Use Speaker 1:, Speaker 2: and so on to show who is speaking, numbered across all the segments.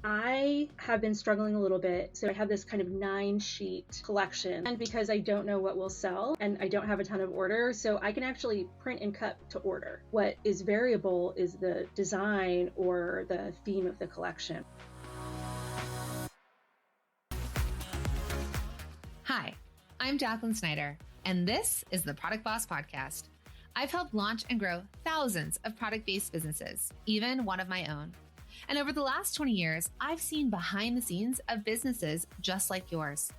Speaker 1: I have been struggling a little bit. So I have this kind of 9-sheet collection, and because I don't know what will sell and I don't have a ton of orders, so I can actually print and cut to order. What is variable is the design or the theme of the collection.
Speaker 2: Hi, I'm Jacqueline Snyder, and this is the Product Boss Podcast. I've helped launch and grow thousands of product-based businesses, even one of my own. And over the last 20 years, I've seen behind the scenes of businesses just like yours.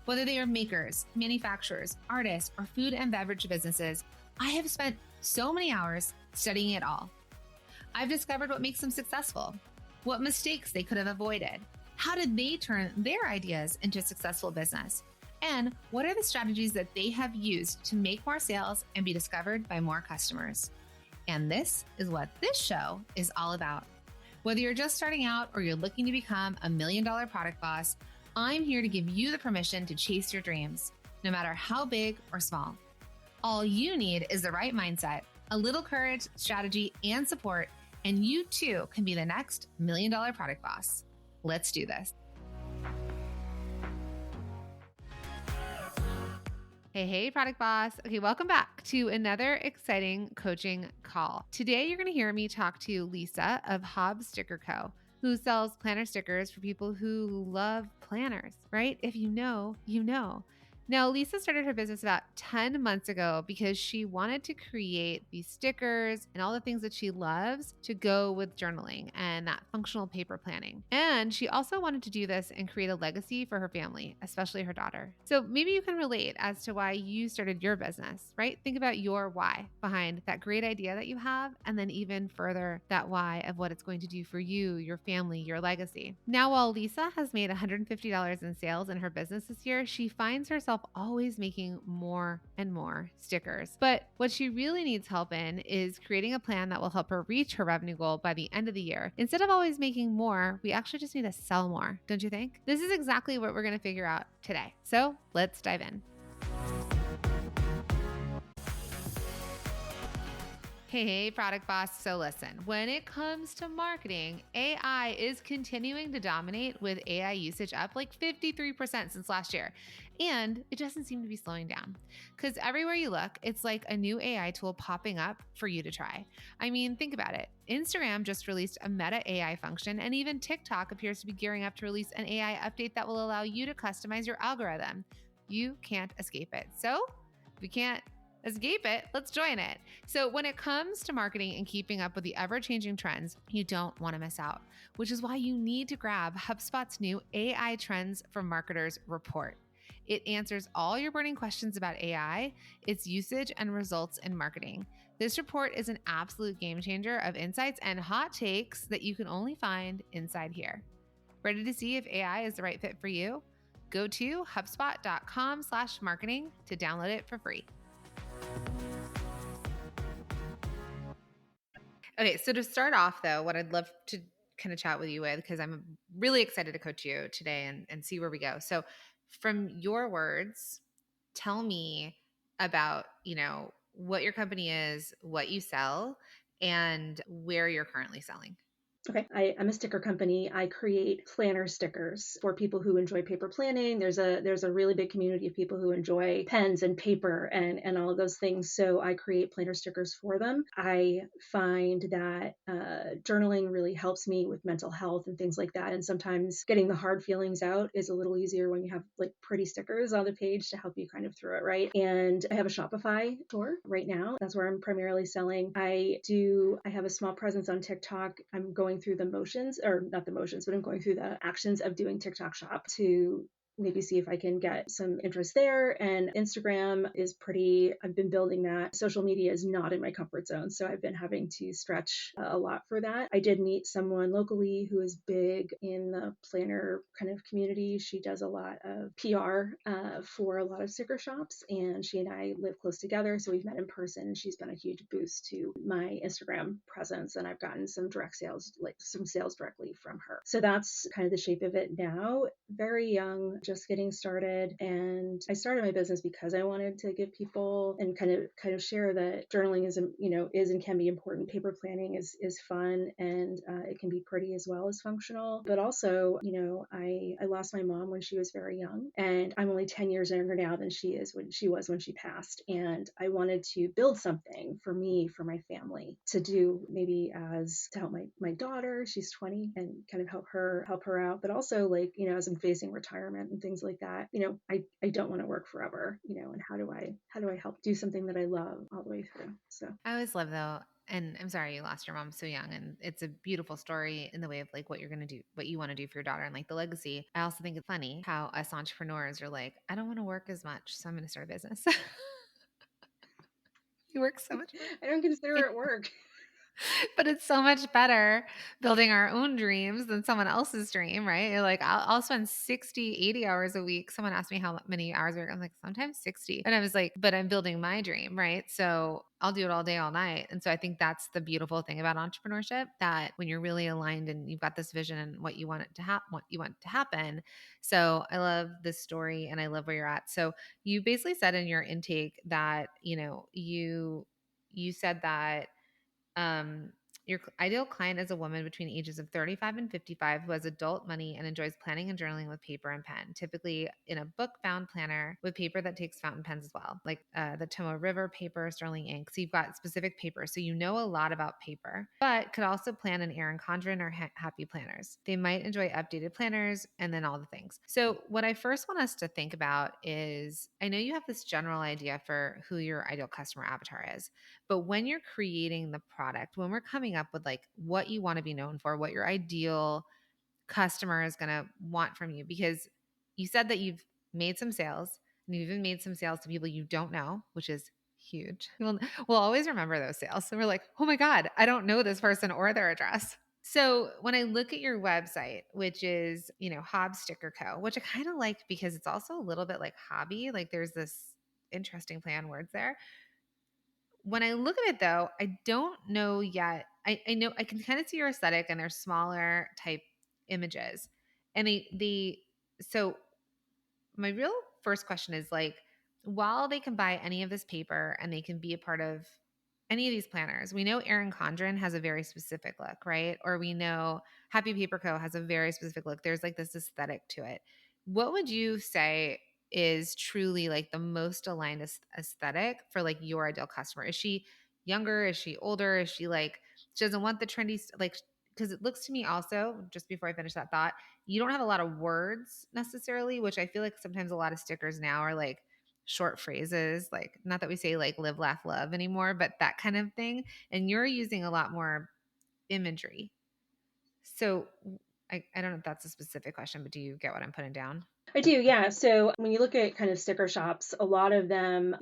Speaker 2: Whether they are makers, manufacturers, artists, or food and beverage businesses, I have spent so many hours studying it all. I've discovered what makes them successful, what mistakes they could have avoided, how did they turn their ideas into a successful business, and what are the strategies that they have used to make more sales and be discovered by more customers. And this is what this show is all about. Whether you're just starting out or you're looking to become $1 million product boss, I'm here to give you the permission to chase your dreams, no matter how big or small. All you need is the right mindset, a little courage, strategy, and support, and you too can be the next $1 million product boss. Let's do this. Hey, product boss. Okay, welcome back to another exciting coaching call. Today, you're going to hear me talk to Lisa of Hobbs Sticker Co., who sells planner stickers for people who love planners, right? If you know, you know. Now, Lisa started her business about 10 months ago because she wanted to create these stickers and all the things that she loves to go with journaling and that functional paper planning. And she also wanted to do this and create a legacy for her family, especially her daughter. So maybe you can relate as to why you started your business, right? Think about your why behind that great idea that you have, and then even further that why of what it's going to do for you, your family, your legacy. Now, while Lisa has made $150 in sales in her business this year, she finds herself always making more and more stickers. But what she really needs help in is creating a plan that will help her reach her revenue goal by the end of the year. Instead of always making more, we actually just need to sell more, don't you think? This is exactly what we're going to figure out today. So let's dive in. Hey, product boss. So listen, when it comes to marketing, AI is continuing to dominate with AI usage up like 53% since last year. And it doesn't seem to be slowing down because everywhere you look, it's like a new AI tool popping up for you to try. I mean, think about it. Instagram just released a Meta AI function, and even TikTok appears to be gearing up to release an AI update that will allow you to customize your algorithm. You can't escape it. So if we can't escape it, let's join it. So when it comes to marketing and keeping up with the ever-changing trends, you don't want to miss out, which is why you need to grab HubSpot's new AI Trends for Marketers report. It answers all your burning questions about AI, its usage, and results in marketing. This report is an absolute game changer of insights and hot takes that you can only find inside here. Ready to see if AI is the right fit for you? Go to hubspot.com/marketing to download it for free. Okay, so to start off though, what I'd love to kind of chat with you with, because I'm really excited to coach you today and see where we go. So from your words, tell me about, what your company is, what you sell, and where you're currently selling.
Speaker 1: Okay, I'm a sticker company. I create planner stickers for people who enjoy paper planning. There's a really big community of people who enjoy pens and paper and all of those things. So I create planner stickers for them. I find that journaling really helps me with mental health and things like that. And sometimes getting the hard feelings out is a little easier when you have like pretty stickers on the page to help you kind of through it, right? And I have a Shopify store right now. That's where I'm primarily selling. I have a small presence on TikTok. I'm going through the motions, or not the motions, but I'm going through the actions of doing TikTok shop to maybe see if I can get some interest there. And Instagram is I've been building that. Social media is not in my comfort zone. So I've been having to stretch a lot for that. I did meet someone locally who is big in the planner kind of community. She does a lot of PR for a lot of sticker shops, and she and I live close together. So we've met in person, and she's been a huge boost to my Instagram presence. And I've gotten some direct sales, like some sales directly from her. So that's kind of the shape of it now. Very young just getting started. And I started my business because I wanted to give people and kind of share that journaling is, is and can be important. Paper planning is fun, and it can be pretty as well as functional. But also, I lost my mom when she was very young, and I'm only 10 years younger now than she was when she passed. And I wanted to build something for me, for my family to do, maybe as to help my daughter, she's 20, and kind of help her out. But also, like, as I'm facing retirement and things like that, I don't want to work forever, and how do I help do something that I love all the way through. So
Speaker 2: I always love though, and I'm sorry you lost your mom so young, and it's a beautiful story in the way of like what you're going to do, what you want to do for your daughter and like the legacy. I also think it's funny how us entrepreneurs are like, I don't want to work as much, so I'm going to start a business. You work so much more.
Speaker 1: I don't consider it work.
Speaker 2: But it's so much better building our own dreams than someone else's dream, right? You're like, I'll spend 60, 80 hours a week. Someone asked me how many hours a week. I'm like, sometimes 60. And I was like, but I'm building my dream, right? So I'll do it all day, all night. And so I think that's the beautiful thing about entrepreneurship, that when you're really aligned and you've got this vision and what you want it to happen, what you want to happen. So I love this story and I love where you're at. So you basically said in your intake that, you said that um, your ideal client is a woman between ages of 35 and 55 who has adult money and enjoys planning and journaling with paper and pen, typically in a book bound planner with paper that takes fountain pens as well, like the Tomoe River paper, Sterling ink. So you've got specific paper. So you know a lot about paper, but could also plan an Erin Condren or Happy Planners. They might enjoy updated planners and then all the things. So what I first want us to think about is, I know you have this general idea for who your ideal customer avatar is. But when you're creating the product, when we're coming up with like what you want to be known for, what your ideal customer is going to want from you, because you said that you've made some sales and you've even made some sales to people you don't know, which is huge. We'll always remember those sales. So we're like, oh my God, I don't know this person or their address. So when I look at your website, which is, Hob Sticker Co., which I kind of like because it's also a little bit like hobby, like there's this interesting play on words there. When I look at it though, I don't know yet. I know I can kind of see your aesthetic and they're smaller type images. And so my real first question is like, while they can buy any of this paper and they can be a part of any of these planners, we know Erin Condren has a very specific look, right? Or we know Happy Paper Co. has a very specific look. There's like this aesthetic to it. What would you say is truly like the most aligned aesthetic for like your ideal customer? Is she younger? Is she older? Is she like, she doesn't want the trendy, like, because it looks to me also, just before I finish that thought, you don't have a lot of words necessarily, which I feel like sometimes a lot of stickers now are like short phrases, like not that we say like live, laugh, love anymore, but that kind of thing. And you're using a lot more imagery. So I don't know if that's a specific question, but do you get what I'm putting down?
Speaker 1: I do, yeah. So when you look at kind of sticker shops, a lot of them,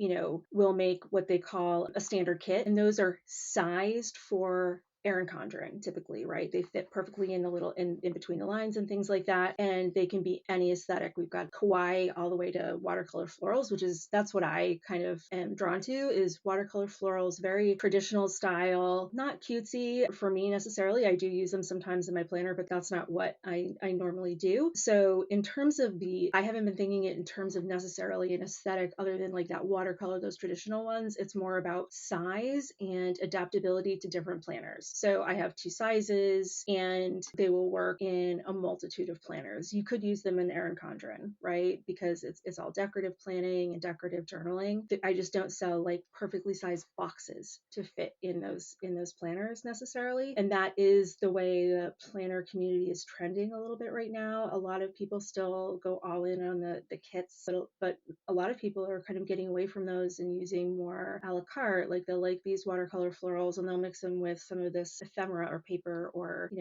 Speaker 1: will make what they call a standard kit, and those are sized for Erin Condren typically, right? They fit perfectly in the little in between the lines and things like that, and they can be any aesthetic. We've got kawaii all the way to watercolor florals, that's what I kind of am drawn to, is watercolor florals, very traditional style, not cutesy for me necessarily. I do use them sometimes in my planner, but that's not what I normally do. So in terms of I haven't been thinking it in terms of necessarily an aesthetic other than like that watercolor, those traditional ones. It's more about size and adaptability to different planners. So I have two sizes and they will work in a multitude of planners. You could use them in Erin Condren, right? Because it's all decorative planning and decorative journaling. I just don't sell like perfectly sized boxes to fit in those planners necessarily. And that is the way the planner community is trending a little bit right now. A lot of people still go all in on the kits, but a lot of people are kind of getting away from those and using more a la carte. Like they'll like these watercolor florals and they'll mix them with some of this ephemera or paper, or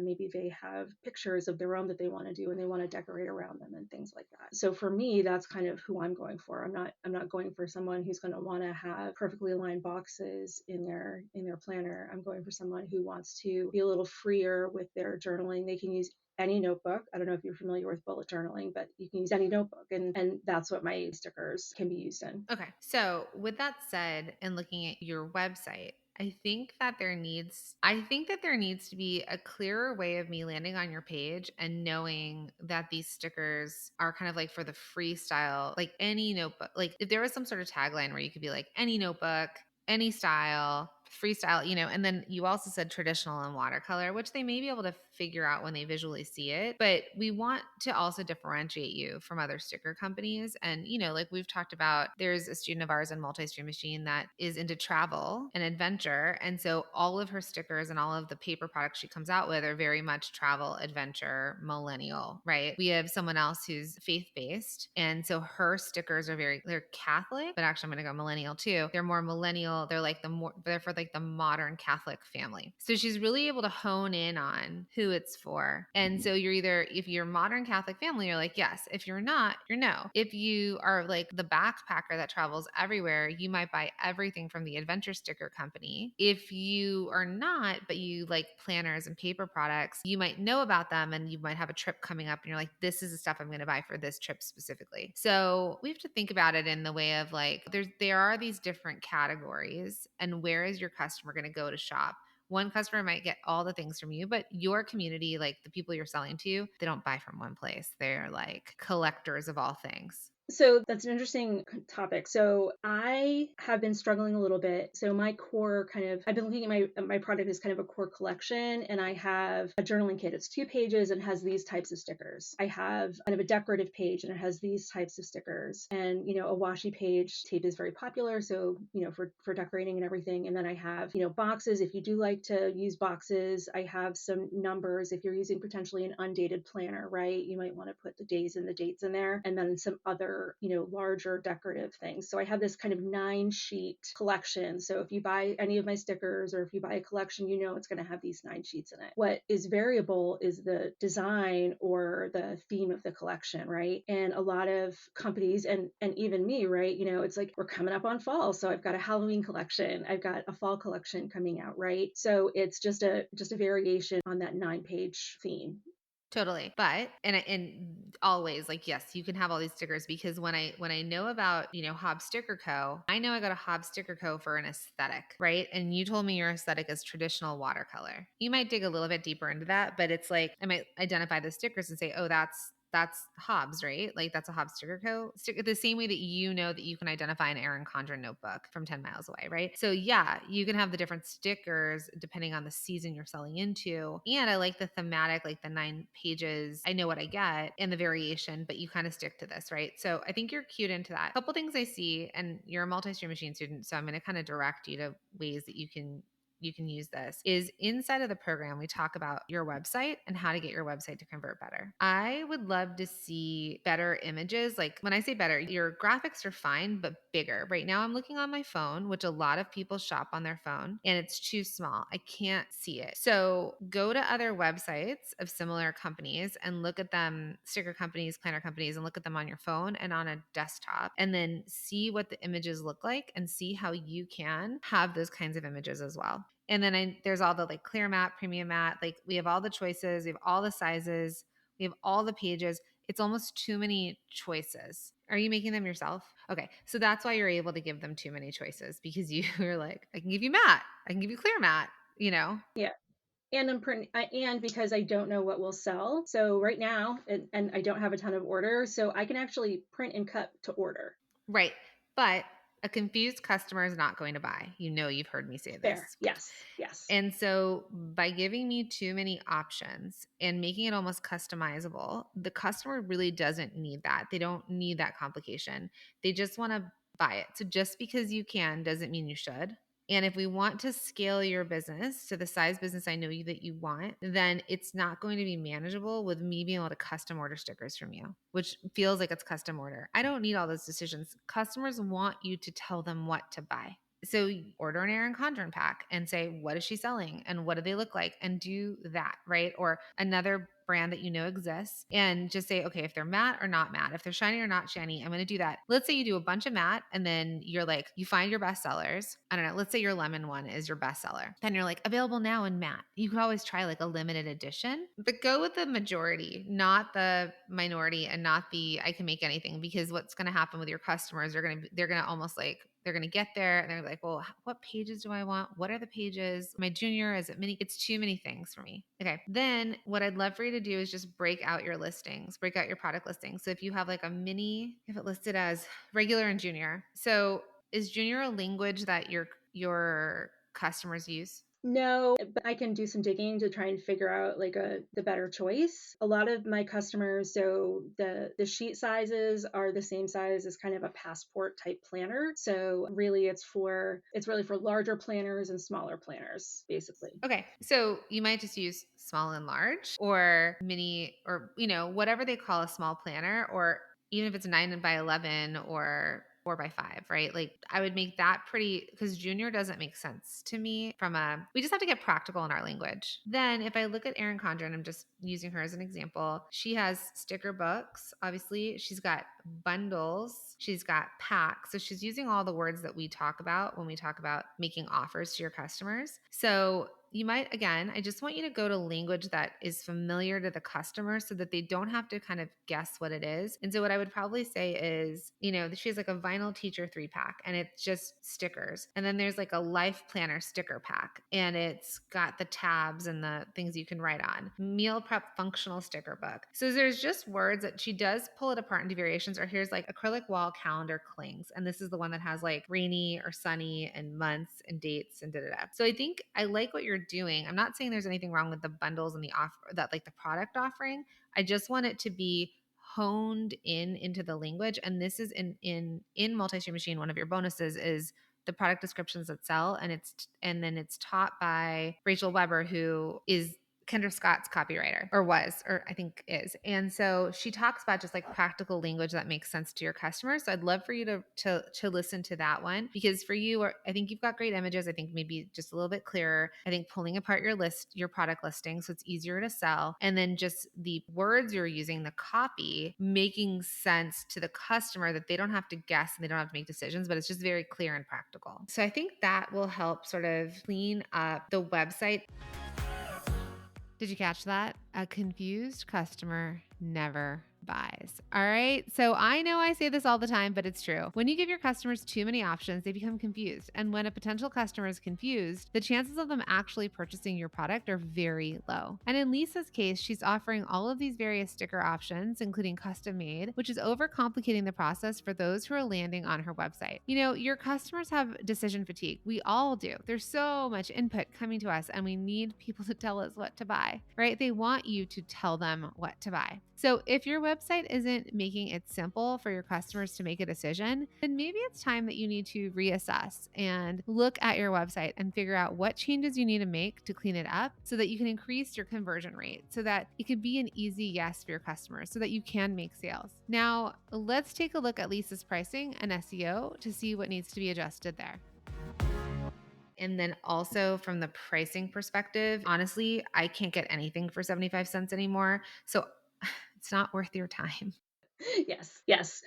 Speaker 1: maybe they have pictures of their own that they want to do and they want to decorate around them and things like that. So for me, that's kind of who I'm going for. I'm not going for someone who's going to want to have perfectly aligned boxes in their planner. I'm going for someone who wants to be a little freer with their journaling. They can use any notebook. I don't know if you're familiar with bullet journaling, but you can use any notebook, and that's what my stickers can be used in.
Speaker 2: Okay. So with that said, and looking at your website, I think that there needs to be a clearer way of me landing on your page and knowing that these stickers are kind of like for the freestyle, like any notebook. Like if there was some sort of tagline where you could be like any notebook, any style, freestyle, and then you also said traditional and watercolor, which they may be able to figure out when they visually see it. But we want to also differentiate you from other sticker companies. And, like we've talked about, there's a student of ours in Multi-Stream Machine that is into travel and adventure. And so all of her stickers and all of the paper products she comes out with are very much travel, adventure, millennial, right? We have someone else who's faith-based. And so her stickers are they're Catholic, but actually I'm going to go millennial too. They're more millennial. They're for like the modern Catholic family. So she's really able to hone in on who it's for. And so if you're modern Catholic family, you're like, yes. If you're not, you're no. If you are like the backpacker that travels everywhere, you might buy everything from the adventure sticker company. If you are not, but you like planners and paper products, you might know about them and you might have a trip coming up and you're like, this is the stuff I'm going to buy for this trip specifically. So we have to think about it in the way of like, there are these different categories, and where is your customer going to go to shop? One customer might get all the things from you, but your community, like the people you're selling to, they don't buy from one place. They're like collectors of all things.
Speaker 1: So that's an interesting topic. So I have been struggling a little bit. So my core I've been looking at my product as kind of a core collection, and I have a journaling kit. It's 2 pages and has these types of stickers. I have kind of a decorative page and it has these types of stickers. And a washi page tape is very popular. So for decorating and everything. And then I have boxes. If you do like to use boxes, I have some numbers. If you're using potentially an undated planner, right? You might want to put the days and the dates in there, and then some other larger decorative things. So I have this kind of 9-sheet collection. So if you buy any of my stickers or if you buy a collection, it's going to have these 9 sheets in it. What is variable is the design or the theme of the collection, right? And a lot of companies and even me, right? It's like we're coming up on fall, so I've got a Halloween collection, I've got a fall collection coming out, right? So it's just a variation on that 9-page theme.
Speaker 2: Totally. But and always like, yes, you can have all these stickers, because when I know about, Hob Sticker Co., I know I go to Hob Sticker Co. for an aesthetic, right? And you told me your aesthetic is traditional watercolor. You might dig a little bit deeper into that, but it's like I might identify the stickers and say, oh, that's Hobbs, right? Like that's a Hobbs Sticker Co. Sticker, the same way that that you can identify an Erin Condren notebook from 10 miles away, right? So yeah, you can have the different stickers depending on the season you're selling into. And I like the thematic, like the 9 pages. I know what I get and the variation, but you kind of stick to this, right? So I think you're cued into that. A couple things I see, and you're a multi-stream machine student, so I'm going to kind of direct you to ways that you can use this, is inside of the program, we talk about your website and how to get your website to convert better. I would love to see better images. Like when I say better, your graphics are fine, but bigger. Right now I'm looking on my phone, which a lot of people shop on their phone, and it's too small. I can't see it. So go to other websites of similar companies and look at them, sticker companies, planner companies, and look at them on your phone and on a desktop, and then see what the images look like and see how you can have those kinds of images as well. And then there's all the like clear matte, premium matte. Like we have all the choices, we have all the sizes, we have all the pages. It's almost too many choices. Are you making them yourself? Okay. So that's why you're able to give them too many choices, because you're like, I can give you matte, I can give you clear matte,
Speaker 1: Yeah. And and because I don't know what will sell. So right now, and I don't have a ton of orders, so I can actually print and cut to order.
Speaker 2: Right. But a confused customer is not going to buy. You've heard me say
Speaker 1: Fair.
Speaker 2: this.
Speaker 1: Yes. Yes.
Speaker 2: And so by giving me too many options and making it almost customizable, the customer really doesn't need that. They don't need that complication. They just want to buy it. So just because you can doesn't mean you should. And if we want to scale your business to the size business I know that you want, then it's not going to be manageable with me being able to custom order stickers from you, which feels like it's custom order. I don't need all those decisions. Customers want you to tell them what to buy. So order an Erin Condren pack and say, what is she selling and what do they look like? And do that, right? Or another brand that exists, and just say, okay, if they're matte or not matte, if they're shiny or not shiny, I'm going to do that. Let's say you do a bunch of matte and then you're like, you find your best sellers. I don't know. Let's say your lemon one is your best seller. Then you're like, available now in matte. You could always try like a limited edition, but go with the majority, not the minority, and not the I can make anything, because what's going to happen with your customers, they're going to almost like, they're going to get there and they're like, well, what pages do I want? What are the pages? Am I junior? Is it mini? It's too many things for me. Okay. Then what I'd love for you to do is just break out your listings, break out your product listings. So if you have like a mini, if it listed as regular and junior. So is junior a language that your customers use?
Speaker 1: No, but I can do some digging to try and figure out like the better choice. A lot of my customers, so the sheet sizes are the same size as kind of a passport type planner. So really it's really for larger planners and smaller planners, basically.
Speaker 2: Okay. So you might just use small and large or mini or, whatever they call a small planner, or even if it's 9 by 11 or 4 by 5, right? Like I would make that pretty because junior doesn't make sense to me we just have to get practical in our language. Then if I look at Erin Condren, I'm just using her as an example. She has sticker books. Obviously she's got bundles. She's got packs. So she's using all the words that we talk about when we talk about making offers to your customers. So you might, again, I just want you to go to language that is familiar to the customer so that they don't have to kind of guess what it is. And so what I would probably say is, she has like a vinyl teacher 3-pack and it's just stickers. And then there's like a life planner sticker pack and it's got the tabs and the things you can write on. Meal prep functional sticker book. So there's just words that she does pull it apart into variations, or here's like acrylic wall calendar clings. And this is the one that has like rainy or sunny and months and dates and da da da. So I think I like what you're doing. I'm not saying there's anything wrong with the bundles and the offer that like the product offering. I just want it to be honed into the language. And this is in multi-stream machine. One of your bonuses is the product descriptions that sell, and then it's taught by Rachel Weber, who is Kendra Scott's copywriter, or was, or I think is. And so she talks about just like practical language that makes sense to your customers. So I'd love for you to listen to that one, because for you, I think you've got great images. I think maybe just a little bit clearer. I think pulling apart your product listing so it's easier to sell. And then just the words you're using, the copy, making sense to the customer that they don't have to guess and they don't have to make decisions, but it's just very clear and practical. So I think that will help sort of clean up the website. Did you catch that? A confused customer never buys. All right. So I know I say this all the time, but it's true. When you give your customers too many options, they become confused. And when a potential customer is confused, the chances of them actually purchasing your product are very low. And in Lisa's case, she's offering all of these various sticker options, including custom made, which is overcomplicating the process for those who are landing on her website. Your customers have decision fatigue. We all do. There's so much input coming to us, and we need people to tell us what to buy, right? They want you to tell them what to buy. So if your website isn't making it simple for your customers to make a decision, then maybe it's time that you need to reassess and look at your website and figure out what changes you need to make to clean it up so that you can increase your conversion rate, so that it could be an easy yes for your customers, so that you can make sales. Now, let's take a look at Lisa's pricing and SEO to see what needs to be adjusted there. And then also from the pricing perspective, honestly, I can't get anything for 75 cents anymore. So it's not worth your time.
Speaker 1: Yes, yes.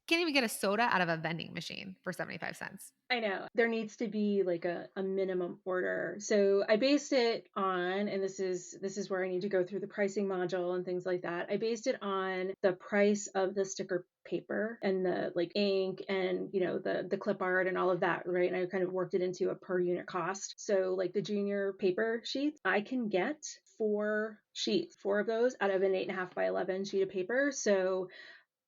Speaker 2: Can't even get a soda out of a vending machine for 75 cents.
Speaker 1: I know. There needs to be like a minimum order. So I based it on, and this is where I need to go through the pricing module and things like that. I based it on the price of the sticker paper and the like ink and the clip art and all of that, right? And I kind of worked it into a per unit cost. So like the junior paper sheets, I can get 4 sheets, 4 of those out of an 8.5 by 11 sheet of paper.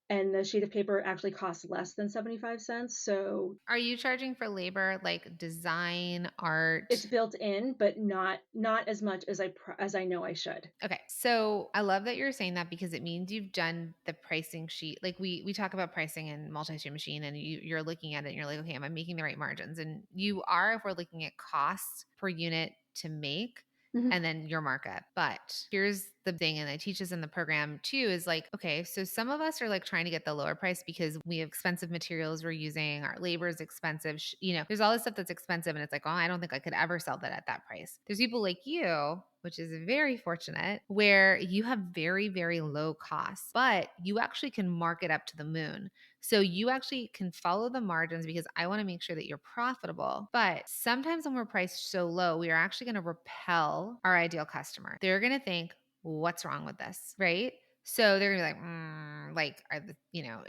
Speaker 1: And the sheet of paper actually costs less than 75 cents. So
Speaker 2: Are you charging for labor, like design,
Speaker 1: it's
Speaker 2: art?
Speaker 1: built in, but not as much as I know I should.
Speaker 2: Okay. So I love that you're saying that, because it means you've done the pricing sheet. Like we talk about pricing in multi-stream machine, and you're looking at it and you're like, okay, am I making the right margins? And you are, if we're looking at costs per unit to make,
Speaker 1: Mhm.
Speaker 2: and then your markup. But here's the thing, and I teach this in the program too, is like, okay, so some of us are like trying to get the lower price because we have expensive materials we're using, our labor is expensive. There's all this stuff that's expensive, and it's like, oh, I don't think I could ever sell that at that price. There's people like you, which is very fortunate, where you have very, very low costs, but you actually can mark it up to the moon. So you actually can follow the margins, because I want to make sure that you're profitable. But sometimes when we're priced so low, we are actually going to repel our ideal customer. They're going to think, what's wrong with this? Right? So they're gonna be like, form? Like,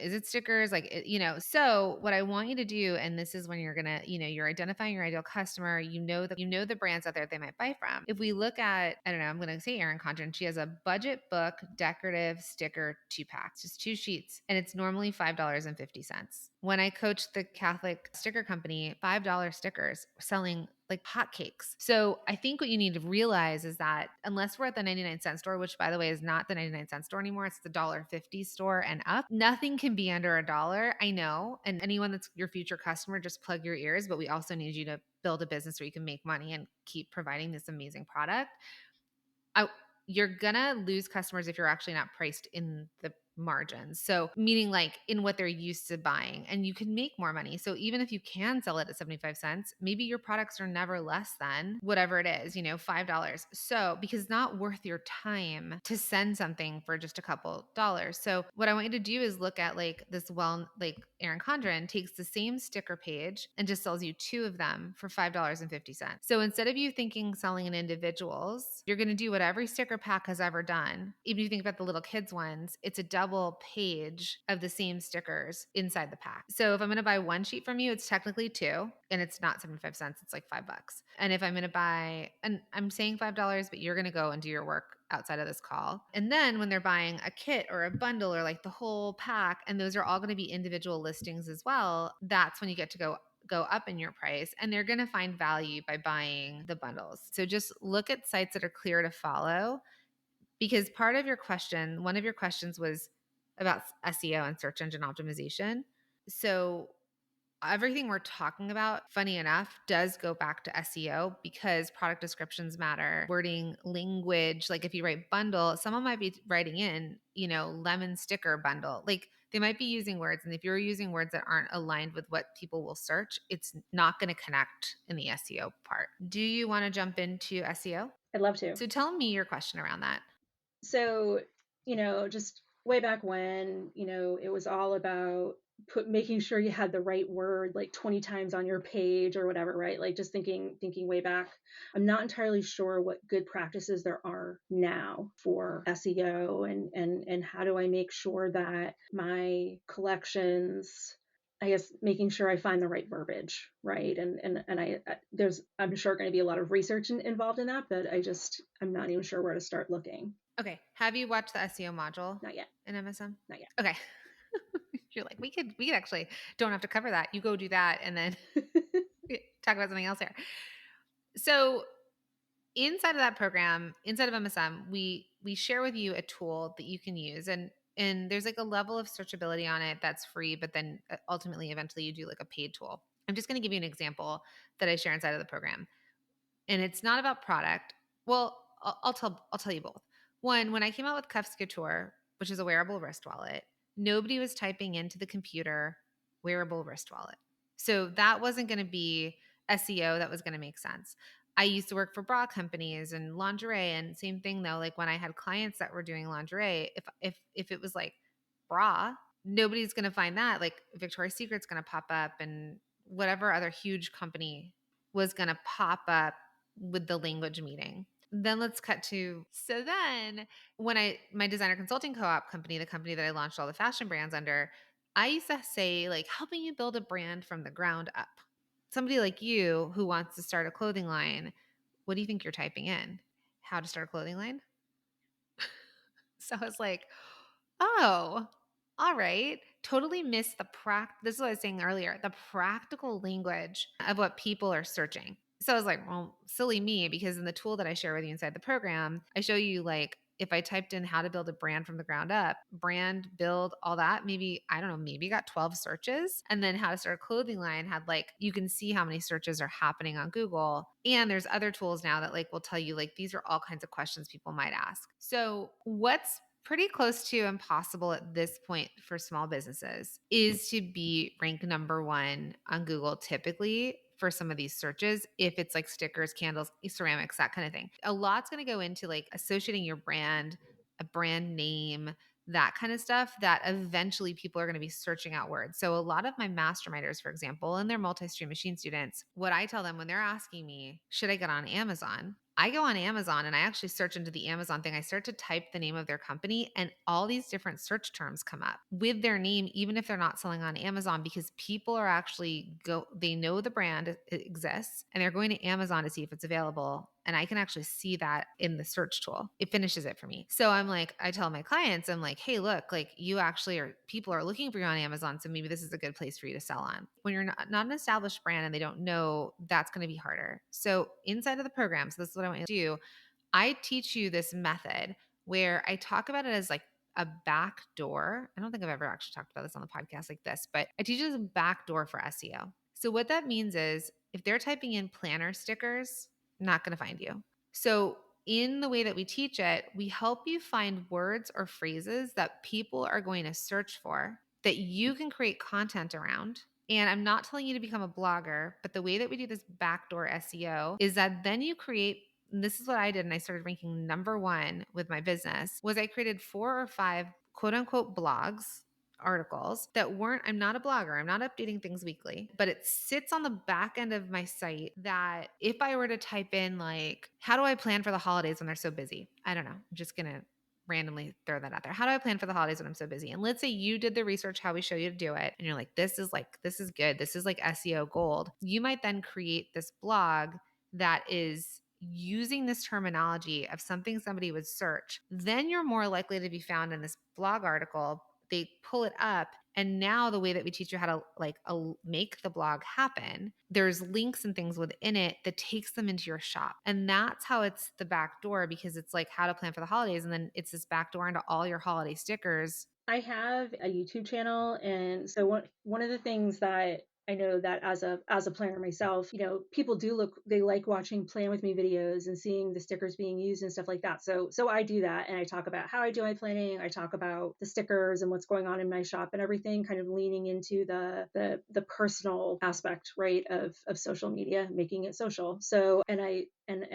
Speaker 2: is it stickers? Like, so what I want you to do, and this is when you're going to, you're identifying your ideal customer, the brands out there they might buy from. If we look at, I don't know, I'm going to say Erin Condren, she has a budget book decorative sticker 2-pack, just 2 sheets, and it's normally $5.50. When I coached the Catholic sticker company, $5 stickers were selling like hotcakes. So I think what you need to realize is that unless we're at the 99-cent store, which by the way is not the 99-cent store anymore, it's the $1.50 store and up, nothing can be under $1. I know. And anyone that's your future customer, just plug your ears. But we also need you to build a business where you can make money and keep providing this amazing product. You're gonna lose customers if you're actually not priced in the margins. So meaning like in what they're used to buying, and you can make more money. So even if you can sell it at 75 cents, maybe your products are never less than whatever it is, $5. So because it's not worth your time to send something for just a couple dollars. So what I want you to do is look at like like Erin Condren takes the same sticker page and just sells you 2 of them for $5.50. So instead of you thinking selling in individuals, you're going to do what every sticker pack has ever done. Even if you think about the little kids ones, it's a double page of the same stickers inside the pack. So if I'm going to buy 1 sheet from you, it's technically 2 and it's not 75 cents, it's like $5. And if I'm going to buy, and I'm saying $5, but you're going to go and do your work outside of this call. And then when they're buying a kit or a bundle or like the whole pack, and those are all going to be individual listings as well, that's when you get to go up in your price, and they're going to find value by buying the bundles. So just look at sites that are clear to follow, because one of your questions was about SEO and search engine optimization. So everything we're talking about, funny enough, does go back to SEO because product descriptions matter, wording, language. Like if you write bundle, someone might be writing in, lemon sticker bundle. Like they might be using words. And if you're using words that aren't aligned with what people will search, it's not going to connect in the SEO part. Do you want to jump into SEO?
Speaker 1: I'd love to.
Speaker 2: So tell me your question around that.
Speaker 1: So, just way back when, it was all about making sure you had the right word like 20 times on your page or whatever, right? Like just thinking way back. I'm not entirely sure what good practices there are now for SEO, and how do I make sure that my collections, I guess, making sure I find the right verbiage, right? I'm sure going to be a lot of research involved in that, but I'm not even sure where to start looking.
Speaker 2: Okay. Have you watched the SEO module?
Speaker 1: Not yet.
Speaker 2: In MSM?
Speaker 1: Not yet.
Speaker 2: Okay. You're like, we could actually don't have to cover that. You go do that and then talk about something else here. So inside of that program, inside of MSM, we share with you a tool that you can use, and there's like a level of searchability on it that's free, but then ultimately eventually you do like a paid tool. I'm just going to give you an example that I share inside of the program. And it's not about product. Well, I'll tell you both. One, when I came out with Cuffs Couture, which is a wearable wrist wallet, nobody was typing into the computer wearable wrist wallet. So that wasn't going to be SEO that was going to make sense. I used to work for bra companies and lingerie, and same thing though. Like when I had clients that were doing lingerie, if it was like bra, nobody's going to find that. Like Victoria's Secret's going to pop up, and whatever other huge company was going to pop up with the language meeting. Then let's cut to, so then when my designer consulting co-op company, the company that I launched all the fashion brands under, I used to say like helping you build a brand from the ground up. Somebody like you who wants to start a clothing line, what do you think you're typing in? How to start a clothing line? So I was like, oh, all right. Totally missed this is what I was saying earlier, the practical language of what people are searching. So I was like, well, silly me, because in the tool that I share with you inside the program, I show you like if I typed in how to build a brand from the ground up, brand, build, all that, maybe, I don't know, maybe got 12 searches. And then how to start a clothing line had like, you can see how many searches are happening on Google. And there's other tools now that like will tell you like, these are all kinds of questions people might ask. So what's pretty close to impossible at this point for small businesses is to be ranked number 1 on Google typically for some of these searches, if it's like stickers, candles, ceramics, that kind of thing. A lot's going to go into like associating your brand, a brand name, that kind of stuff that eventually people are going to be searching out words. So a lot of my masterminders, for example, and they're multi-stream machine students, what I tell them when they're asking me, should I get on Amazon? I go on Amazon and I actually search into the Amazon thing. I start to type the name of their company and all these different search terms come up with their name, even if they're not selling on Amazon, because people are actually they know the brand exists and they're going to Amazon to see if it's available. And I can actually see that in the search tool. It finishes it for me. So I'm like, I tell my clients, I'm like, hey, look, like you actually are, people are looking for you on Amazon. So maybe this is a good place for you to sell on. When you're not an established brand and they don't know, that's going to be harder. So inside of the program, so this is what I want you to do. I teach you this method where I talk about it as like a back door. I don't think I've ever actually talked about this on the podcast like this, but I teach you as a back door for SEO. So what that means is if they're typing in planner stickers, not going to find you. So in the way that we teach it, we help you find words or phrases that people are going to search for that you can create content around. And I'm not telling you to become a blogger, but the way that we do this backdoor SEO is that then you create, and this is what I did, and I started ranking number one with my business, was I created 4 or 5 quote unquote blogs, articles that weren't, I'm not a blogger, I'm not updating things weekly, but it sits on the back end of my site that if I were to type in like, how do I plan for the holidays when they're so busy? I don't know. I'm just going to randomly throw that out there. How do I plan for the holidays when I'm so busy? And let's say you did the research, how we show you to do it. And you're like, this is good. This is like SEO gold. You might then create this blog that is using this terminology of something somebody would search. Then you're more likely to be found in this blog article. They pull it up. And now the way that we teach you how to make the blog happen, there's links and things within it that takes them into your shop. And that's how it's the back door, because it's like how to plan for the holidays. And then it's this back door into all your holiday stickers.
Speaker 1: I have a YouTube channel, and so one of the things that I know that as a planner myself, people they like watching plan with me videos and seeing the stickers being used and stuff like that. So I do that, and I talk about how I do my planning. I talk about the stickers and what's going on in my shop and everything, kind of leaning into the personal aspect, right, of social media, making it social. So and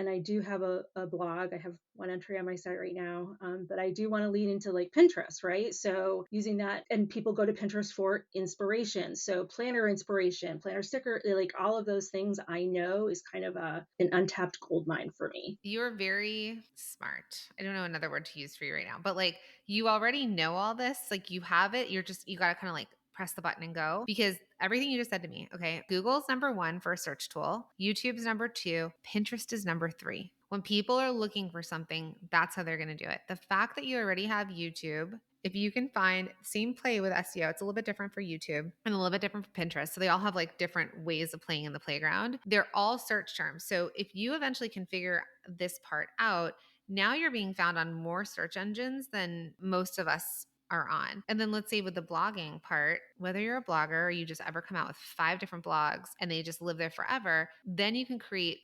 Speaker 1: I do have a blog. I have one entry on my site right now, but I do want to lean into like Pinterest, right? So using that, and people go to Pinterest for inspiration. So planner inspiration, planner sticker, like all of those things I know is kind of an untapped gold mine for me.
Speaker 2: You're very smart. I don't know another word to use for you right now, but like you already know all this. Like you have it. You got to kind of like press the button and go, because everything you just said to me, okay, Google's number one for a search tool, YouTube's number two, Pinterest is number three. When people are looking for something, that's how they're going to do it. The fact that you already have YouTube, if you can find same play with SEO, it's a little bit different for YouTube and a little bit different for Pinterest. So they all have like different ways of playing in the playground. They're all search terms. So if you eventually can figure this part out, now you're being found on more search engines than most of us are on. And then let's say with the blogging part, whether you're a blogger or you just ever come out with 5 different blogs and they just live there forever, then you can create,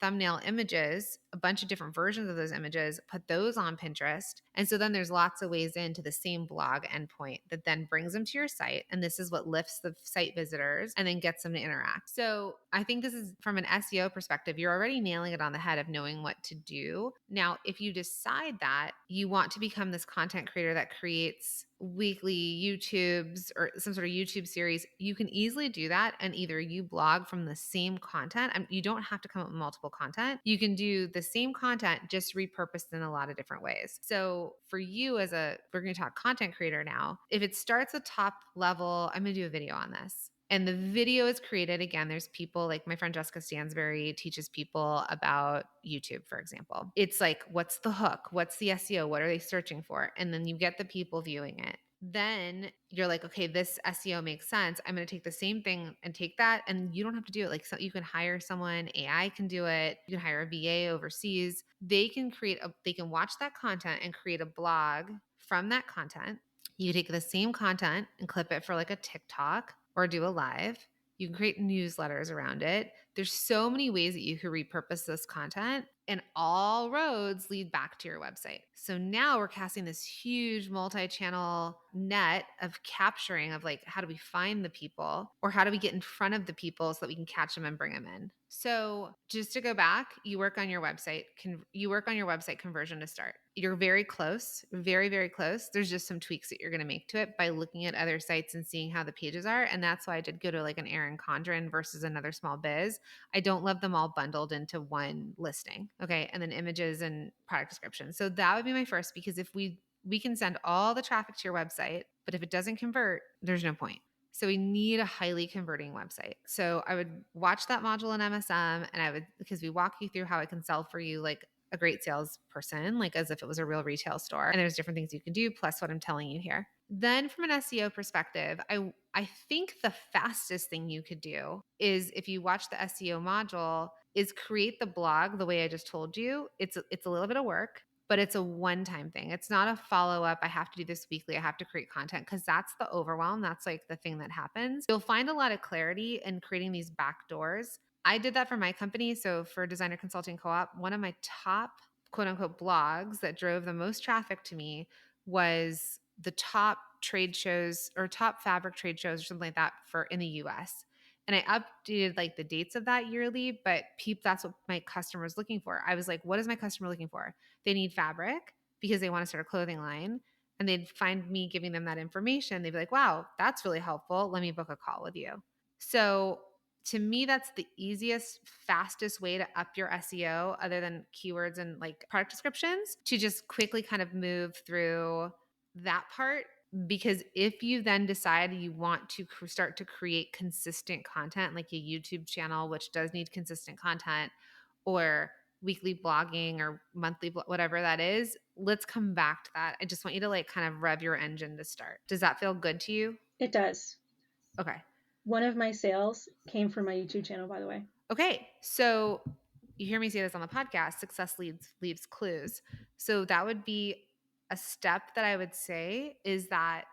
Speaker 2: thumbnail images, a bunch of different versions of those images, put those on Pinterest. And so then there's lots of ways into the same blog endpoint that then brings them to your site. And this is what lifts the site visitors and then gets them to interact. So I think this is from an SEO perspective, you're already nailing it on the head of knowing what to do. Now, if you decide that you want to become this content creator that creates weekly YouTubes or some sort of YouTube series, you can easily do that. And either you blog from the same content. You don't have to come up with multiple content. You can do the same content, just repurposed in a lot of different ways. So for you we're going to talk content creator now. If it starts at top level, I'm going to do a video on this. And the video is created. Again, there's people like my friend Jessica Stansberry teaches people about YouTube, for example. It's like, what's the hook? What's the SEO? What are they searching for? And then you get the people viewing it. Then you're like, okay, this SEO makes sense. I'm going to take the same thing and take that. And you don't have to do it. Like, so you can hire someone, AI can do it. You can hire a VA overseas. They can watch that content and create a blog from that content. You take the same content and clip it for like a TikTok or do a live. You can create newsletters around it. There's so many ways that you could repurpose this content, and all roads lead back to your website. So now we're casting this huge multi-channel net of capturing of like, how do we find the people, or how do we get in front of the people so that we can catch them and bring them in? So just to go back, you work on your website. You work on your website conversion to start. You're very close, very, very close. There's just some tweaks that you're going to make to it by looking at other sites and seeing how the pages are. And that's why I did go to like an Erin Condren versus another small biz. I don't love them all bundled into one listing. Okay. And then images and product description. So that would be my first, because if we can send all the traffic to your website, but if it doesn't convert, there's no point. So we need a highly converting website. So I would watch that module in MSM, and because we walk you through how I can sell for you like a great salesperson, like as if it was a real retail store. And there's different things you can do, plus what I'm telling you here. Then from an SEO perspective, I think the fastest thing you could do is, if you watch the SEO module, is create the blog the way I just told you. It's a little bit of work, but it's a one-time thing. It's not a follow-up. I have to do this weekly. I have to create content, because that's the overwhelm. That's like the thing that happens. You'll find a lot of clarity in creating these back doors. I did that for my company. So for Designer Consulting Co-op, one of my top quote unquote blogs that drove the most traffic to me was the top trade shows or top fabric trade shows or something like that for in the US. And I updated like the dates of that yearly, but that's what my customer was looking for. I was like, what is my customer looking for? They need fabric because they want to start a clothing line, and they'd find me giving them that information. They'd be like, wow, that's really helpful. Let me book a call with you. So to me, that's the easiest, fastest way to up your SEO, other than keywords and like product descriptions, to just quickly kind of move through that part. Because if you then decide you want to start to create consistent content, like a YouTube channel, which does need consistent content, or weekly blogging or monthly, whatever that is, let's come back to that. I just want you to like kind of rev your engine to start. Does that feel good to you?
Speaker 1: It does.
Speaker 2: Okay.
Speaker 1: One of my sales came from my YouTube channel, by the way.
Speaker 2: Okay. So you hear me say this on the podcast, success leaves clues. So that would be a step that I would say, is that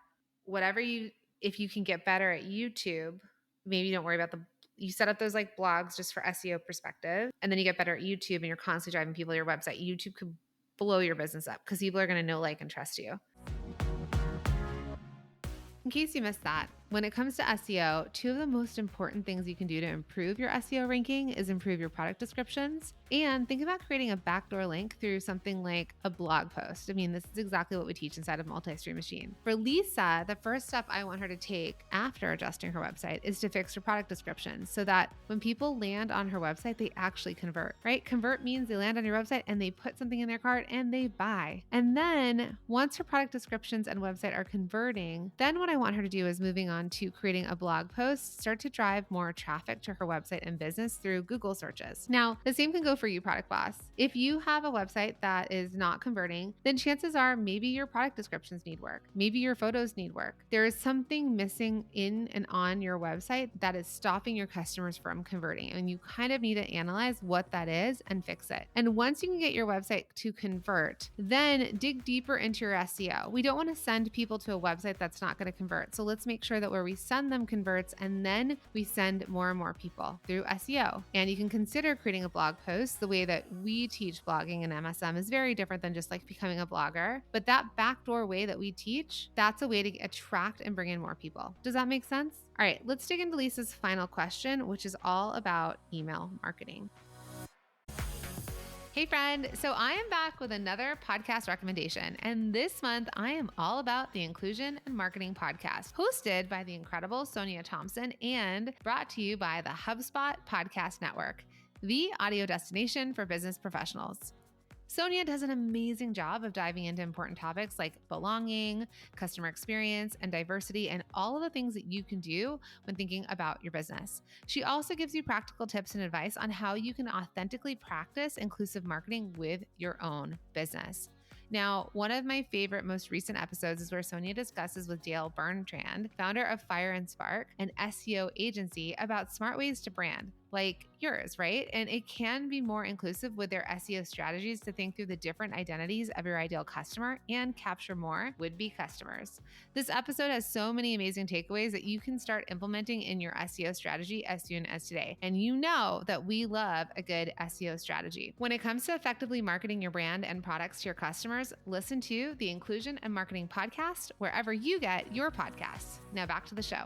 Speaker 2: if you can get better at YouTube, maybe you don't worry about you set up those like blogs just for SEO perspective, and then you get better at YouTube and you're constantly driving people to your website. YouTube could blow your business up because people are going to know, like, and trust you. In case you missed that, when it comes to SEO, two of the most important things you can do to improve your SEO ranking is improve your product descriptions, and think about creating a backdoor link through something like a blog post. I mean, this is exactly what we teach inside of Multi-Stream Machine. For Lisa, the first step I want her to take after adjusting her website is to fix her product descriptions, so that when people land on her website, they actually convert, right? Convert means they land on your website and they put something in their cart and they buy. And then once her product descriptions and website are converting, then what I want her to do is moving on to creating a blog post, start to drive more traffic to her website and business through Google searches. Now, the same can go for you, Product Boss. If you have a website that is not converting, then chances are maybe your product descriptions need work. Maybe your photos need work. There is something missing in and on your website that is stopping your customers from converting, and you kind of need to analyze what that is and fix it. And once you can get your website to convert, then dig deeper into your SEO. We don't want to send people to a website that's not going to convert. So let's make sure that where we send them converts, and then we send more and more people through SEO. And you can consider creating a blog post. The way that we teach blogging in MSM is very different than just like becoming a blogger. But that backdoor way that we teach, that's a way to attract and bring in more people. Does that make sense? All right, let's dig into Lisa's final question, which is all about email marketing. Hey friend, so I am back with another podcast recommendation, and this month I am all about the Inclusion and Marketing Podcast, hosted by the incredible Sonia Thompson and brought to you by the HubSpot Podcast Network, the audio destination for business professionals. Sonia does an amazing job of diving into important topics like belonging, customer experience, and diversity, and all of the things that you can do when thinking about your business. She also gives you practical tips and advice on how you can authentically practice inclusive marketing with your own business. Now, one of my favorite most recent episodes is where Sonia discusses with Dale Bertrand, founder of Fire and Spark, an SEO agency, about smart ways to brand, like yours, right? And it can be more inclusive with their SEO strategies to think through the different identities of your ideal customer and capture more would-be customers. This episode has so many amazing takeaways that you can start implementing in your SEO strategy as soon as today. And you know that we love a good SEO strategy. When it comes to effectively marketing your brand and products to your customers, listen to the Inclusion and Marketing Podcast wherever you get your podcasts. Now back to the show.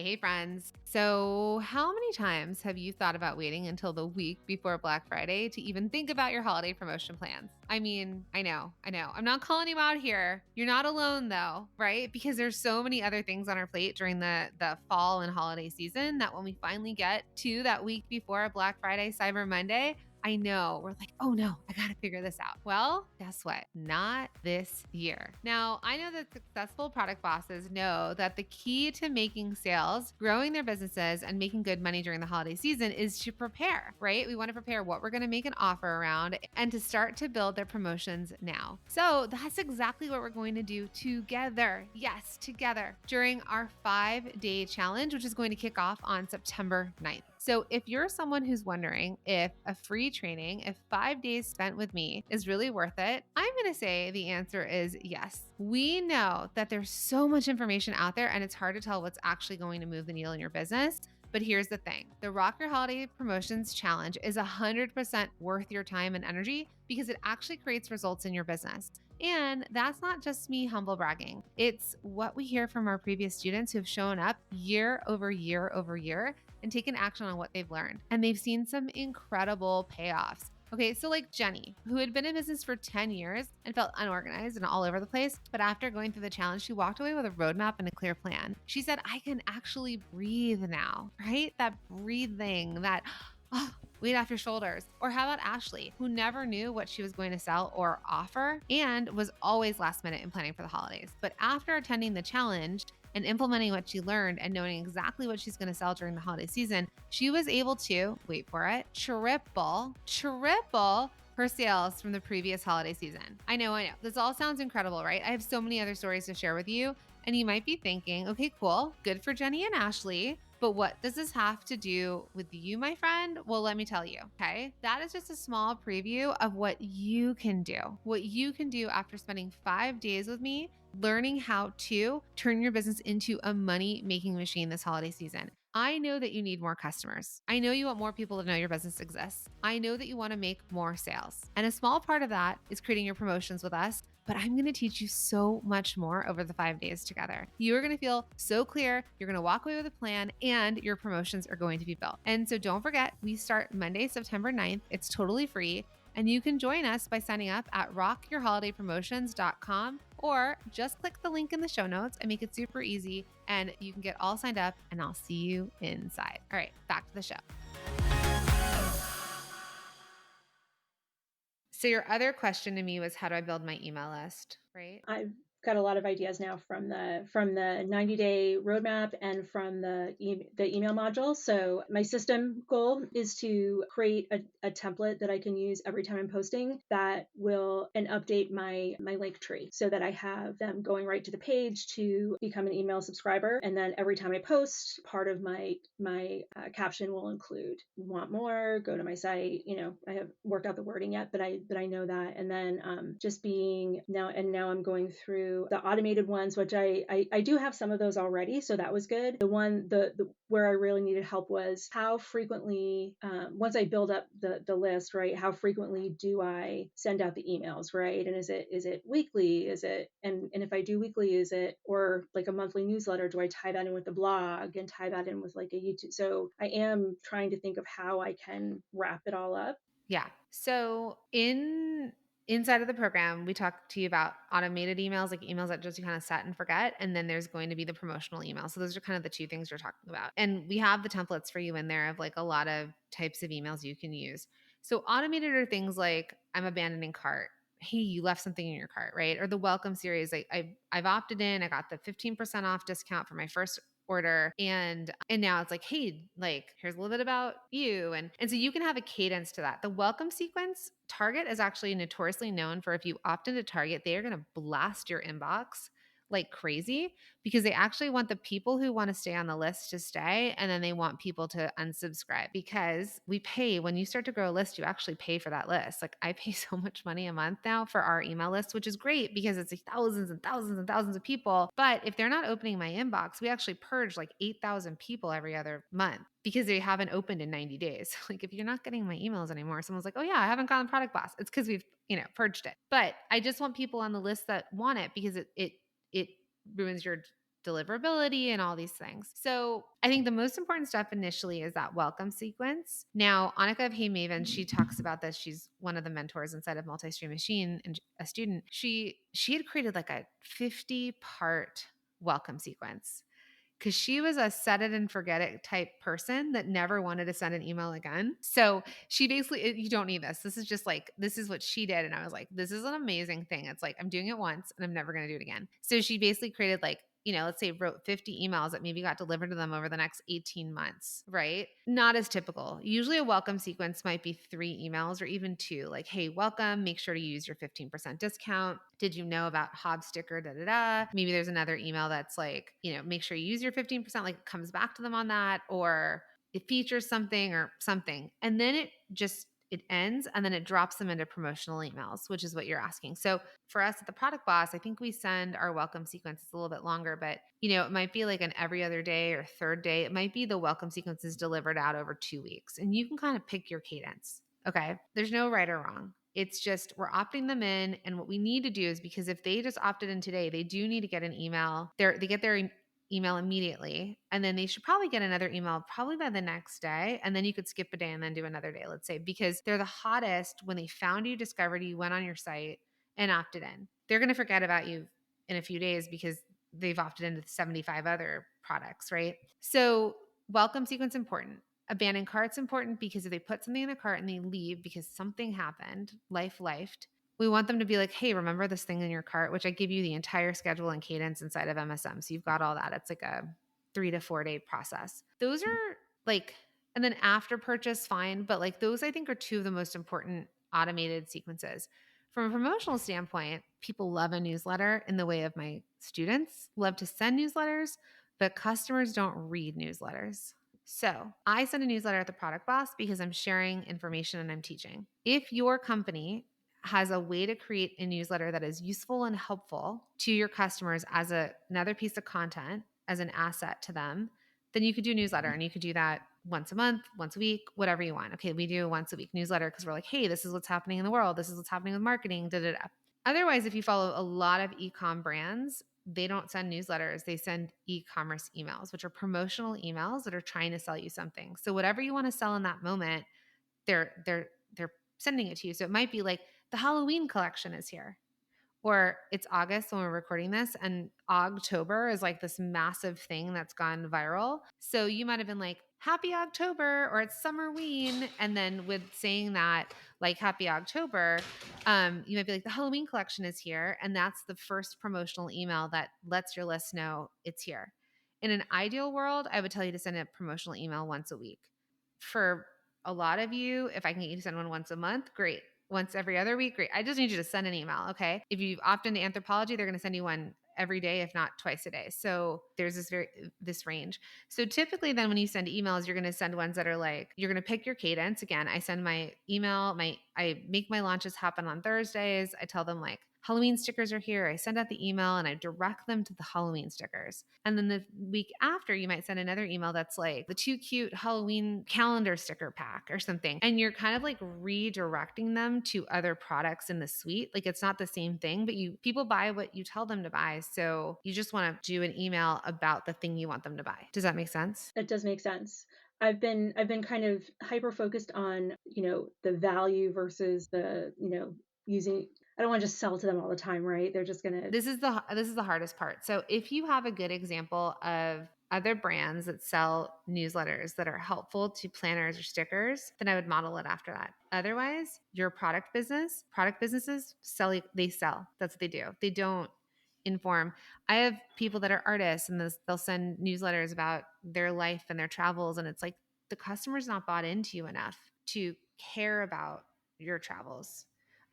Speaker 2: Hey, friends. So, how many times have you thought about waiting until the week before Black Friday to even think about your holiday promotion plans? I mean, I know. I'm not calling you out here. You're not alone though, right? Because there's so many other things on our plate during the fall and holiday season that when we finally get to that week before Black Friday, Cyber Monday, I know we're like, oh no, I got to figure this out. Well, guess what? Not this year. Now, I know that successful product bosses know that the key to making sales, growing their businesses, and making good money during the holiday season is to prepare, right? We want to prepare what we're going to make an offer around and to start to build their promotions now. So that's exactly what we're going to do together. Yes, together during our 5-day challenge, which is going to kick off on September 9th. So if you're someone who's wondering if a free training, if 5 days spent with me is really worth it, I'm going to say the answer is yes. We know that there's so much information out there and it's hard to tell what's actually going to move the needle in your business. But here's the thing. The Rock Your Holiday Promotions Challenge is 100% worth your time and energy because it actually creates results in your business. And that's not just me humble bragging. It's what we hear from our previous students who have shown up year over year over year and taken action on what they've learned. And they've seen some incredible payoffs. Okay, so like Jenny, who had been in business for 10 years and felt unorganized and all over the place, but after going through the challenge, she walked away with a roadmap and a clear plan. She said, I can actually breathe now, right? That breathing, that weight off your shoulders. Or how about Ashley, who never knew what she was going to sell or offer and was always last minute in planning for the holidays. But after attending the challenge, and implementing what she learned and knowing exactly what she's going to sell during the holiday season, she was able to, wait for it, triple her sales from the previous holiday season. I know. This all sounds incredible, right? I have so many other stories to share with you. And you might be thinking, okay, cool, good for Jenny and Ashley. But what does this have to do with you, my friend? Well, let me tell you, okay? That is just a small preview of what you can do. What you can do after spending 5 days with me, learning how to turn your business into a money-making machine this holiday season. I know that you need more customers. I know you want more people to know your business exists. I know that you want to make more sales. And a small part of that is creating your promotions with us. But I'm going to teach you so much more over the 5 days together. You're going to feel so clear. You're going to walk away with a plan and your promotions are going to be built. And so don't forget, we start Monday, September 9th. It's totally free. And you can join us by signing up at rockyourholidaypromotions.com or just click the link in the show notes and make it super easy. And you can get all signed up and I'll see you inside. All right, back to the show. So your other question to me was, how do I build my email list, right?
Speaker 1: I've got a lot of ideas now from the 90-day roadmap and from the email module. So my system goal is to create a template that I can use every time I'm posting that will and update my link tree so that I have them going right to the page to become an email subscriber. And then every time I post, part of my caption will include want more, go to my site. I have worked out the wording yet, but I know that. And then just being now I'm going through the automated ones, which I do have some of those already, so that was good. The where I really needed help was how frequently, once I build up the list, right? How frequently do I send out the emails, right? And is it weekly? And if I do weekly, is it or like a monthly newsletter? Do I tie that in with the blog and tie that in with like a YouTube? So I am trying to think of how I can wrap it all up.
Speaker 2: Yeah. So inside of the program, we talk to you about automated emails, like emails that just you kind of set and forget. And then there's going to be the promotional email. So those are kind of the two things we're talking about. And we have the templates for you in there of like a lot of types of emails you can use. So automated are things like I'm abandoning cart. Hey, you left something in your cart, right? Or the welcome series. Like I've opted in. I got the 15% off discount for my first order, and now it's like, hey, like here's a little bit about you, and so you can have a cadence to that. The welcome sequence, Target is actually notoriously known for, if you opt into Target, they are going to blast your inbox like crazy because they actually want the people who want to stay on the list to stay, and then they want people to unsubscribe because we pay. When you start to grow a list, you actually pay for that list. Like I pay so much money a month now for our email list, which is great because it's like thousands and thousands and thousands of people. But if they're not opening my inbox, we actually purge like 8,000 people every other month because they haven't opened in 90 days. Like if you're not getting my emails anymore, someone's like, oh yeah, I haven't gotten Product Boss. It's because we've, purged it. But I just want people on the list that want it because it ruins your deliverability and all these things. So I think the most important stuff initially is that welcome sequence. Now, Annika of Hey Maven, she talks about this. She's one of the mentors inside of Multi-Stream Machine and a student. She had created like a 50-part welcome sequence because she was a set it and forget it type person that never wanted to send an email again. So she basically, you don't need this. This is just like, this is what she did. And I was like, this is an amazing thing. It's like, I'm doing it once and I'm never going to do it again. So she basically created like, let's say wrote 50 emails that maybe got delivered to them over the next 18 months, right? Not as typical. Usually a welcome sequence might be 3 emails or even 2, like, hey, welcome, make sure to use your 15% discount. Did you know about Hob sticker? Da da da. Maybe there's another email that's like, make sure you use your 15%, like it comes back to them on that, or it features something or something. And then it ends and then it drops them into promotional emails, which is what you're asking. So for us at the Product Boss, I think we send our welcome sequences a little bit longer, but it might be like an every other day or third day. It might be the welcome sequences delivered out over 2 weeks, and you can kind of pick your cadence. Okay. There's no right or wrong. It's just we're opting them in. And what we need to do is, because if they just opted in today, they do need to get an email. They get their email immediately. And then they should probably get another email probably by the next day. And then you could skip a day and then do another day, let's say, because they're the hottest when they found you, discovered you, went on your site and opted in. They're going to forget about you in a few days because they've opted into 75 other products, right? So welcome sequence important. Abandon cart's important because if they put something in a cart and they leave because something happened, life lifed, we want them to be like, hey, remember this thing in your cart, which I give you the entire schedule and cadence inside of MSM. So you've got all that. It's like a 3 to 4 day process. Those are like, and then after purchase, fine. But like those, I think, are 2 of the most important automated sequences. From a promotional standpoint, people love a newsletter in the way of my students, love to send newsletters, but customers don't read newsletters. So I send a newsletter at the Product Boss because I'm sharing information and I'm teaching. If your company has a way to create a newsletter that is useful and helpful to your customers as another piece of content, as an asset to them, then you could do a newsletter, and you could do that once a month, once a week, whatever you want. Okay, we do a once a week newsletter because we're like, hey, this is what's happening in the world. This is what's happening with marketing, da da da. Otherwise, if you follow a lot of e-com brands, they don't send newsletters. They send e-commerce emails, which are promotional emails that are trying to sell you something. So whatever you want to sell in that moment, they're sending it to you. So it might be like the Halloween collection is here, or it's August when we're recording this, and October is like this massive thing that's gone viral. So you might have been like, happy October, or it's Summerween. And then with saying that, like happy October, you might be like, the Halloween collection is here. And that's the first promotional email that lets your list know it's here. In an ideal world, I would tell you to send a promotional email once a week. For a lot of you, if I can get you to send one once a month, great. Once every other week, great. I just need you to send an email, okay? If you opt into Anthropology, they're going to send you one every day, if not twice a day. So there's this range. So typically then when you send emails, you're going to send ones that are like, you're going to pick your cadence. Again, I send my email, I make my launches happen on Thursdays. I tell them like, Halloween stickers are here. I send out the email and I direct them to the Halloween stickers. And then the week after, you might send another email that's like the too cute Halloween calendar sticker pack or something. And you're kind of like redirecting them to other products in the suite. Like it's not the same thing, but people buy what you tell them to buy. So you just want to do an email about the thing you want them to buy. Does that make sense?
Speaker 1: It does make sense. I've been kind of hyper focused on, the value versus the, using, I don't want to just sell to them all the time, right? They're just going to.
Speaker 2: This is the hardest part. So if you have a good example of other brands that sell newsletters that are helpful to planners or stickers, then I would model it after that. Otherwise, your product businesses sell, they sell. That's what they do. They don't inform. I have people that are artists and they'll send newsletters about their life and their travels, and it's like the customer's not bought into you enough to care about your travels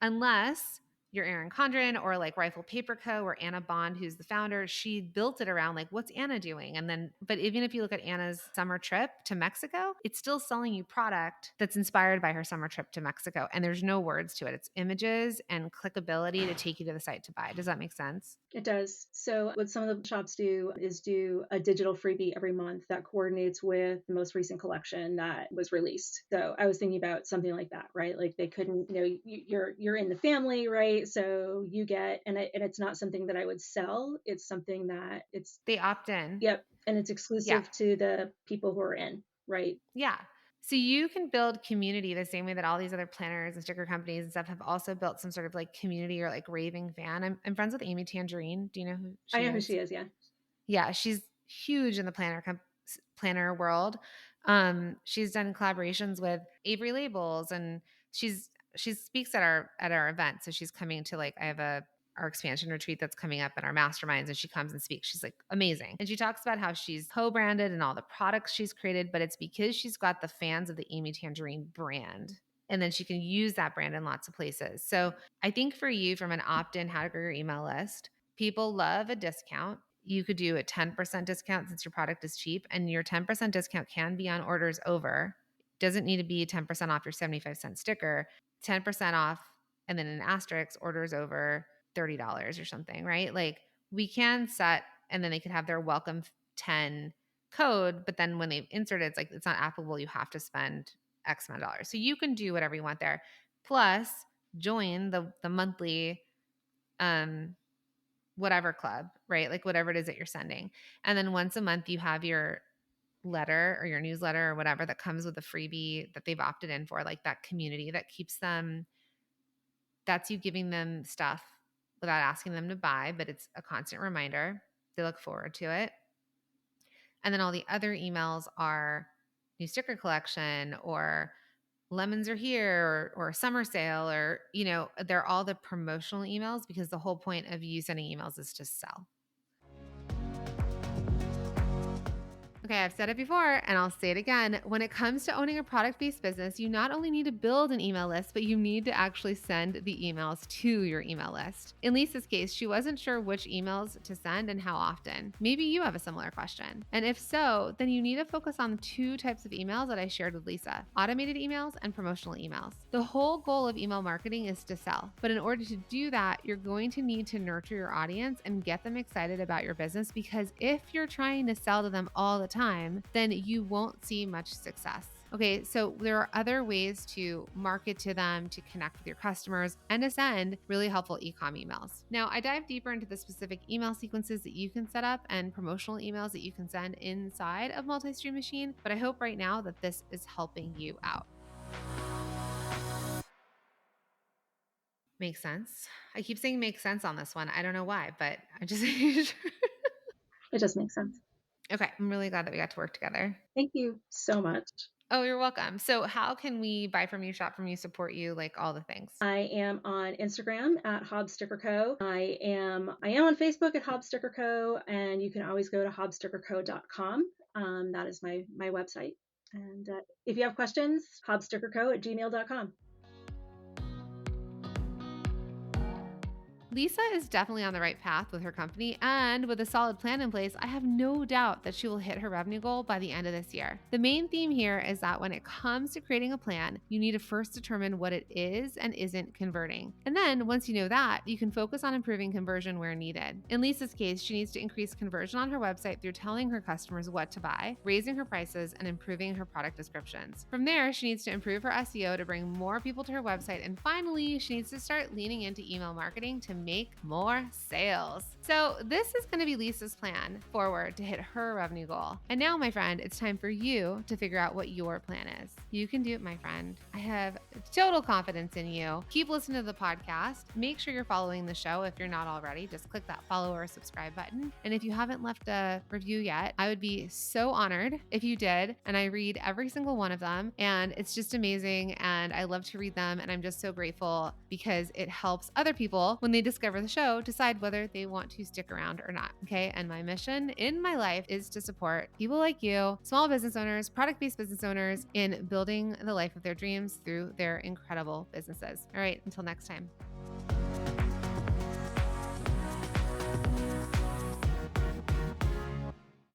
Speaker 2: unless you're Erin Condren or like Rifle Paper Co. or Anna Bond, who's the founder. She built it around like, what's Anna doing? And then, but even if you look at Anna's summer trip to Mexico, it's still selling you product that's inspired by her summer trip to Mexico. And there's no words to it. It's images and clickability to take you to the site to buy. Does that make sense?
Speaker 1: It does. So what some of the shops do is do a digital freebie every month that coordinates with the most recent collection that was released. So I was thinking about something like that, right? Like they couldn't, you're in the family, right? right? So you get, and it's not something that I would sell. It's something that it's,
Speaker 2: They opt in.
Speaker 1: yep. And it's
Speaker 2: Yeah.
Speaker 1: exclusive to the people who are in, right?
Speaker 2: Yeah. So you can build community the same way that all these other planners and sticker companies and stuff have also built some sort of like community or like raving fan. I'm friends with Amy Tangerine. Do you know who
Speaker 1: I
Speaker 2: she
Speaker 1: know who
Speaker 2: is?
Speaker 1: she is. Yeah.
Speaker 2: Yeah, she's huge in the planner world. She's done collaborations with Avery Labels, and she speaks at our event. So she's coming to like I have our expansion retreat that's coming up in our masterminds, and she comes and speaks. She's like amazing, and she talks about how she's co-branded and all the products she's created, but it's because she's got the fans of the Amy Tangerine brand. And then she can use that brand in lots of places. So I think for you, from an opt-in, how to grow your email list, people love a discount. You could do a 10% discount since your product is cheap, and your 10% discount can be on orders over. Doesn't need to be 10% off your 75-cent sticker, 10% off, and then an asterisk, orders over $30 or something, right? Like we can set, and then they could have their welcome 10 code, but then when they insert it, it's like it's not applicable. You have to spend X amount of dollars. So you can do whatever you want there. Plus, join the monthly whatever club, right? Like whatever it is that you're sending. And then once a month, you have your letter or your newsletter or whatever that comes with a freebie that they've opted in for, like that community that keeps them, that's you giving them stuff without asking them to buy, but it's a constant reminder. They look forward to it. And then all the other emails are new sticker collection or lemons are here or summer sale or, they're all the promotional emails because the whole point of you sending emails is to sell. Okay, I've said it before and I'll say it again. When it comes to owning a product-based business, you not only need to build an email list, but you need to actually send the emails to your email list. In Lisa's case, she wasn't sure which emails to send and how often. Maybe you have a similar question. And if so, then you need to focus on two types of emails that I shared with Lisa: automated emails and promotional emails. The whole goal of email marketing is to sell. But in order to do that, you're going to need to nurture your audience and get them excited about your business, because if you're trying to sell to them all the time, then you won't see much success. Okay, so there are other ways to market to them, to connect with your customers, and to send really helpful e-com emails. Now, I dive deeper into the specific email sequences that you can set up and promotional emails that you can send inside of Multi-Stream Machine, but I hope right now that this is helping you out. Makes sense. I keep saying makes sense on this one. I don't know why, but I just
Speaker 1: It just makes sense.
Speaker 2: Okay, I'm really glad that we got to work together.
Speaker 1: Thank you so much.
Speaker 2: Oh, you're welcome. So how can we buy from you, shop from you, support you, like all the things?
Speaker 1: I am on Instagram at Hobbs Sticker Co. I am on Facebook at Hobbs Sticker Co. And you can always go to hobbsstickerco.com. That is my website. And if you have questions, hobbsstickerco@gmail.com.
Speaker 2: Lisa is definitely on the right path with her company, and with a solid plan in place, I have no doubt that she will hit her revenue goal by the end of this year. The main theme here is that when it comes to creating a plan, you need to first determine what it is and isn't converting. And then once you know that, you can focus on improving conversion where needed. In Lisa's case, she needs to increase conversion on her website through telling her customers what to buy, raising her prices, and improving her product descriptions. From there, she needs to improve her SEO to bring more people to her website. And finally, she needs to start leaning into email marketing to make more sales. So this is going to be Lisa's plan forward to hit her revenue goal. And now, my friend, it's time for you to figure out what your plan is. You can do it, my friend. I have total confidence in you. Keep listening to the podcast. Make sure you're following the show. If you're not already, just click that follow or subscribe button. And if you haven't left a review yet, I would be so honored if you did. And I read every single one of them, and it's just amazing. And I love to read them. And I'm just so grateful because it helps other people, when they discover the show, decide whether they want to stick around or not. Okay. And my mission in my life is to support people like you, small business owners, product-based business owners, in building the life of their dreams through their incredible businesses. All right. Until next time.